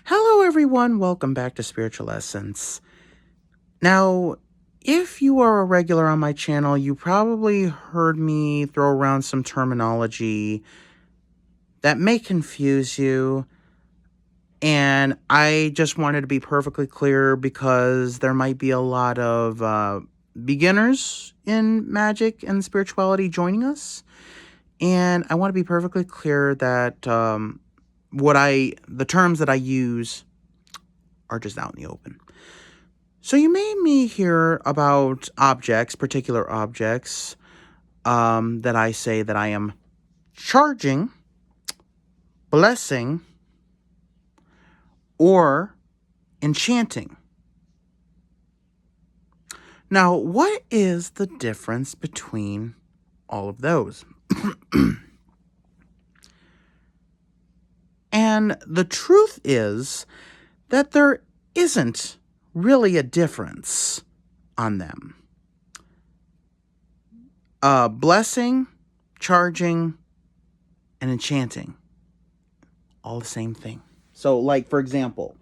Hello, everyone. Welcome back to Spiritual Essence. Now, if you are a regular on my channel, you probably heard me throw around some terminology that may confuse you. And I just wanted to be perfectly clear because there might be a lot of beginners in magic and spirituality joining us. And I want to be perfectly clear that the terms that I use are just out in the open. So you may hear about objects, particular objects, that I say that I am charging, blessing, or enchanting. Now, what is the difference between all of those? And the truth is that there isn't really a difference on them. Blessing, charging, and enchanting, all the same thing. So, like, for example,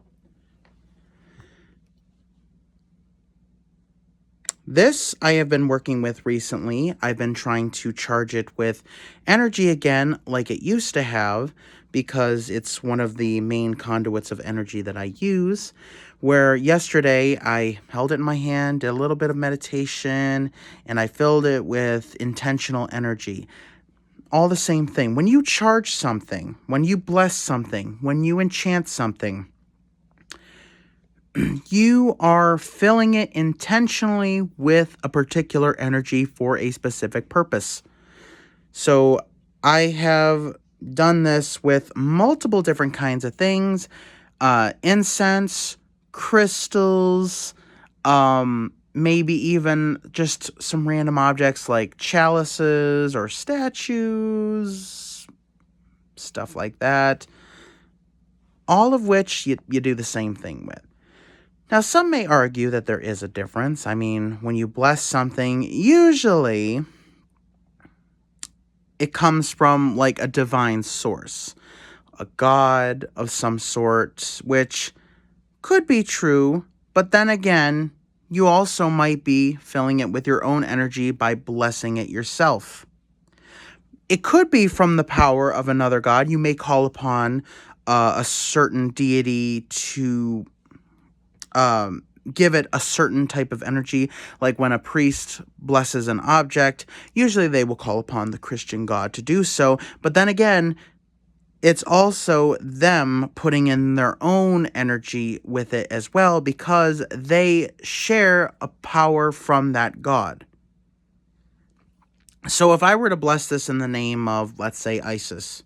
this I have been working with recently. I've been trying to charge it with energy again like it used to have, because it's one of the main conduits of energy that I use. Where yesterday I held it in my hand, did a little bit of meditation, and I filled it with intentional energy. All the same thing. When you charge something, when you bless something, when you enchant something, you are filling it intentionally with a particular energy for a specific purpose. So I have done this with multiple different kinds of things. Incense, crystals, maybe even just some random objects like chalices or statues, stuff like that. All of which you do the same thing with. Now, some may argue that there is a difference. I mean, when you bless something, usually it comes from like a divine source, a god of some sort, which could be true, but then again, you also might be filling it with your own energy by blessing it yourself. It could be from the power of another god. You may call upon a certain deity to give it a certain type of energy. Like when a priest blesses an object, usually they will call upon the Christian God to do so. But then again, it's also them putting in their own energy with it as well, because they share a power from that God. So if I were to bless this in the name of, let's say, Isis,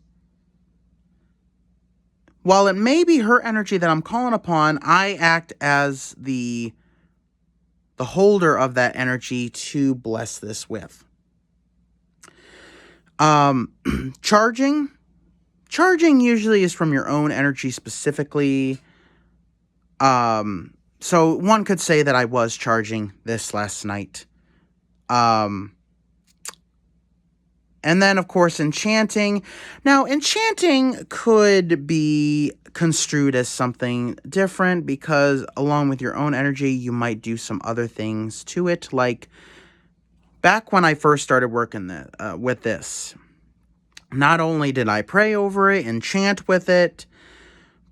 while it may be her energy that I'm calling upon, I act as the holder of that energy to bless this with. Charging usually is from your own energy specifically. So one could say that I was charging this last night. And then, of course, enchanting. Now, enchanting could be construed as something different because along with your own energy, you might do some other things to it. Like back when I first started working with this, not only did I pray over it and chant with it,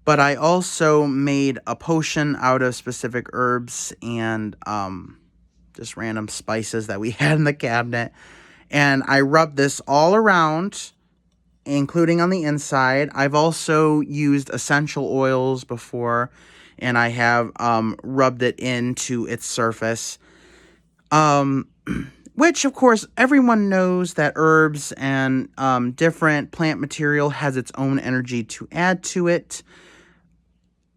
but I also made a potion out of specific herbs and just random spices that we had in the cabinet. And I rubbed this all around, including on the inside. I've also used essential oils before, and I have rubbed it into its surface. Which, of course, everyone knows that herbs and different plant material has its own energy to add to it.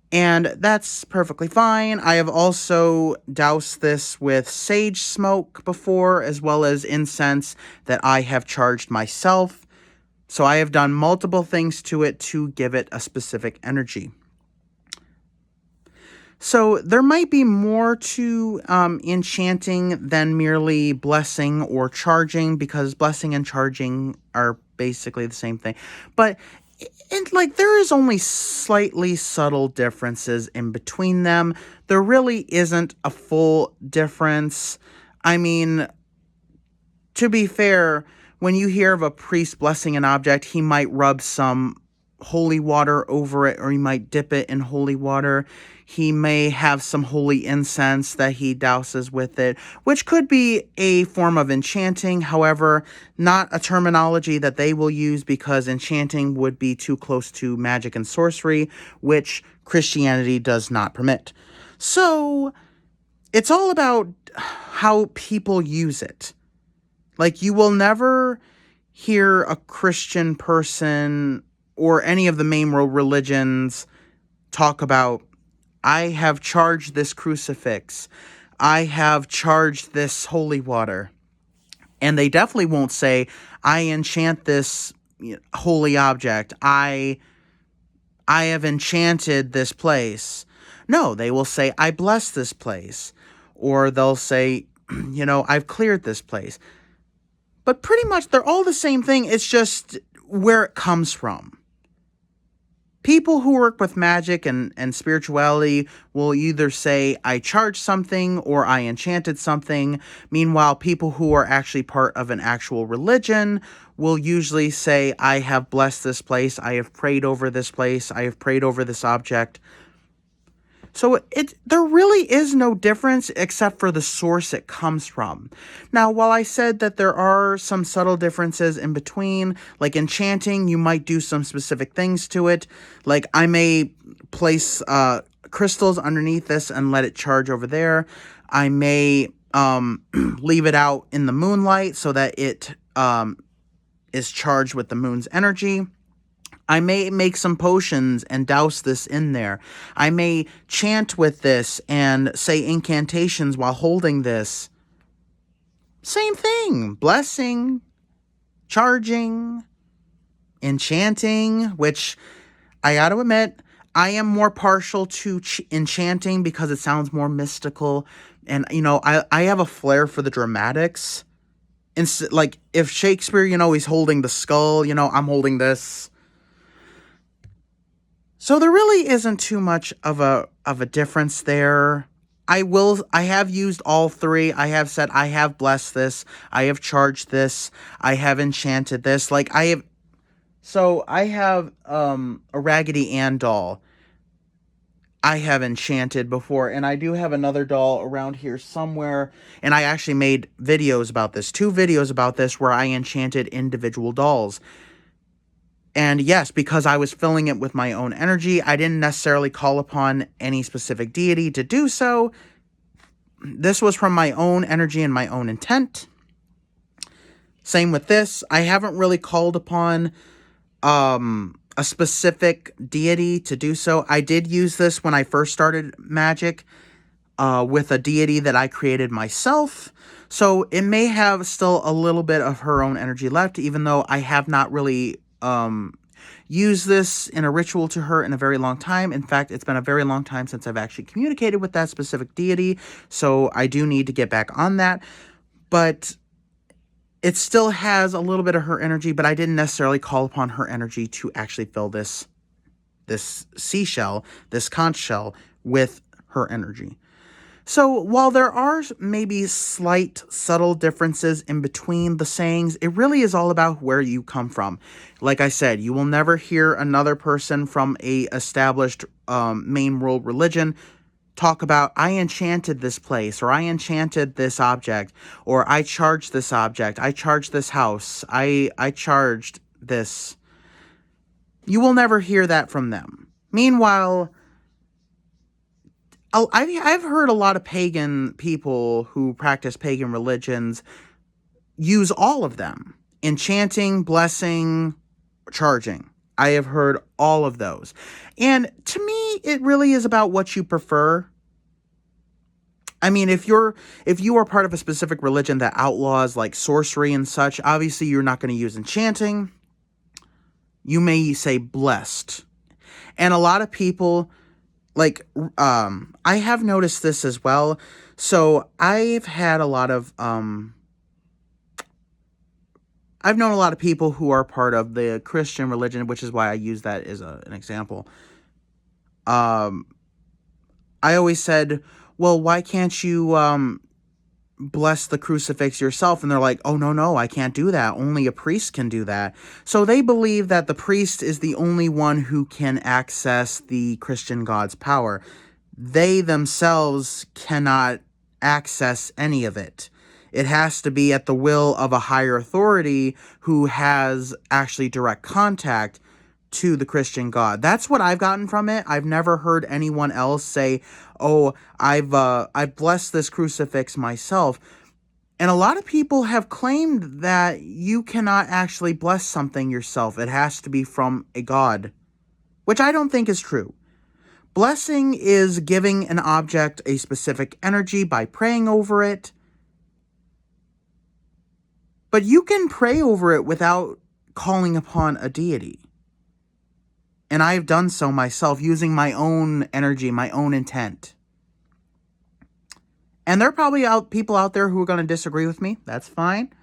And that's perfectly fine. I have also doused this with sage smoke before, as well as incense that I have charged myself. So I have done multiple things to it to give it a specific energy. So there might be more to enchanting than merely blessing or charging, because blessing and charging are basically the same thing. But And like there is only slightly subtle differences in between them. There really isn't a full difference. I mean, to be fair, when you hear of a priest blessing an object, he might rub some holy water over it, or he might dip it in holy water. He may have some holy incense that he douses with it, which could be a form of enchanting. However, not a terminology that they will use, because enchanting would be too close to magic and sorcery, which Christianity does not permit. So it's all about how people use it. Like, you will never hear a Christian person or any of the main world religions talk about, I have charged this crucifix, I have charged this holy water. And they definitely won't say, I enchant this holy object, I have enchanted this place. No, they will say, I bless this place. Or they'll say, I've cleared this place. But pretty much they're all the same thing. It's just where it comes from. People who work with magic and spirituality will either say, I charged something or I enchanted something. Meanwhile, people who are actually part of an actual religion will usually say, I have blessed this place, I have prayed over this place, I have prayed over this object. So there really is no difference except for the source it comes from. Now, while I said that there are some subtle differences in between, like enchanting, you might do some specific things to it. Like I may place crystals underneath this and let it charge over there. I may leave it out in the moonlight so that it is charged with the moon's energy. I may make some potions and douse this in there. I may chant with this and say incantations while holding this. Same thing. Blessing, charging, enchanting, which I gotta admit, I am more partial to enchanting because it sounds more mystical. And, I have a flair for the dramatics. Like, if Shakespeare, he's holding the skull, I'm holding this. So there really isn't too much of a difference there. I have used all three. I have said I have blessed this, I have charged this, I have enchanted this. I have a Raggedy Ann doll I have enchanted before, and I do have another doll around here somewhere, and I actually made videos about this, 2 videos about this where I enchanted individual dolls. And yes, because I was filling it with my own energy, I didn't necessarily call upon any specific deity to do so. This was from my own energy and my own intent. Same with this. I haven't really called upon a specific deity to do so. I did use this when I first started magic with a deity that I created myself. So it may have still a little bit of her own energy left, even though I have not really use this in a ritual to her in a very long time. In fact, it's been a very long time since I've actually communicated with that specific deity, so I do need to get back on that. But it still has a little bit of her energy, but I didn't necessarily call upon her energy to actually fill this seashell, this conch shell, with her energy. So while there are maybe slight, subtle differences in between the sayings, it really is all about where you come from. Like I said, you will never hear another person from a established main world religion talk about, I enchanted this place, or I enchanted this object, or I charged this object, I charged this house, I charged this. You will never hear that from them. Meanwhile, I've heard a lot of pagan people who practice pagan religions use all of them. Enchanting, blessing, charging. I have heard all of those. And to me, it really is about what you prefer. I mean, if you are part of a specific religion that outlaws like sorcery and such, obviously you're not going to use enchanting. You may say blessed. And a lot of people, like, I have noticed this as well. So I've had a lot of, I've known a lot of people who are part of the Christian religion, which is why I use that as an example. Um, I always said, well, why can't you bless the crucifix yourself? And they're like, oh, no, I can't do that. Only a priest can do that. So they believe that the priest is the only one who can access the Christian God's power. They themselves cannot access any of it. It has to be at the will of a higher authority who has actually direct contact to the Christian God. That's what I've gotten from it. I've never heard anyone else say, "Oh, I've blessed this crucifix myself." And a lot of people have claimed that you cannot actually bless something yourself. It has to be from a God, which I don't think is true. Blessing is giving an object a specific energy by praying over it. But you can pray over it without calling upon a deity. And I have done so myself using my own energy, my own intent. And there are probably people out there who are going to disagree with me. That's fine.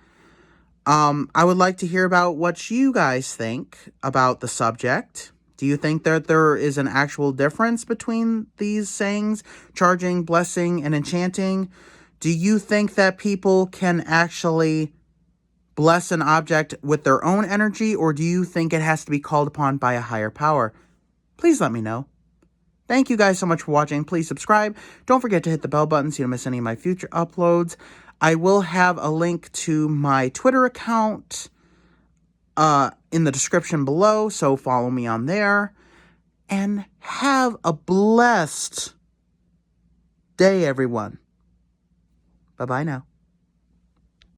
I would like to hear about what you guys think about the subject. Do you think that there is an actual difference between these sayings, charging, blessing, and enchanting? Do you think that people can actually bless an object with their own energy, or do you think it has to be called upon by a higher power? Please let me know. Thank you guys so much for watching. Please subscribe. Don't forget to hit the bell button so you don't miss any of my future uploads. I will have a link to my Twitter account in the description below, so follow me on there. And have a blessed day, everyone. Bye-bye now.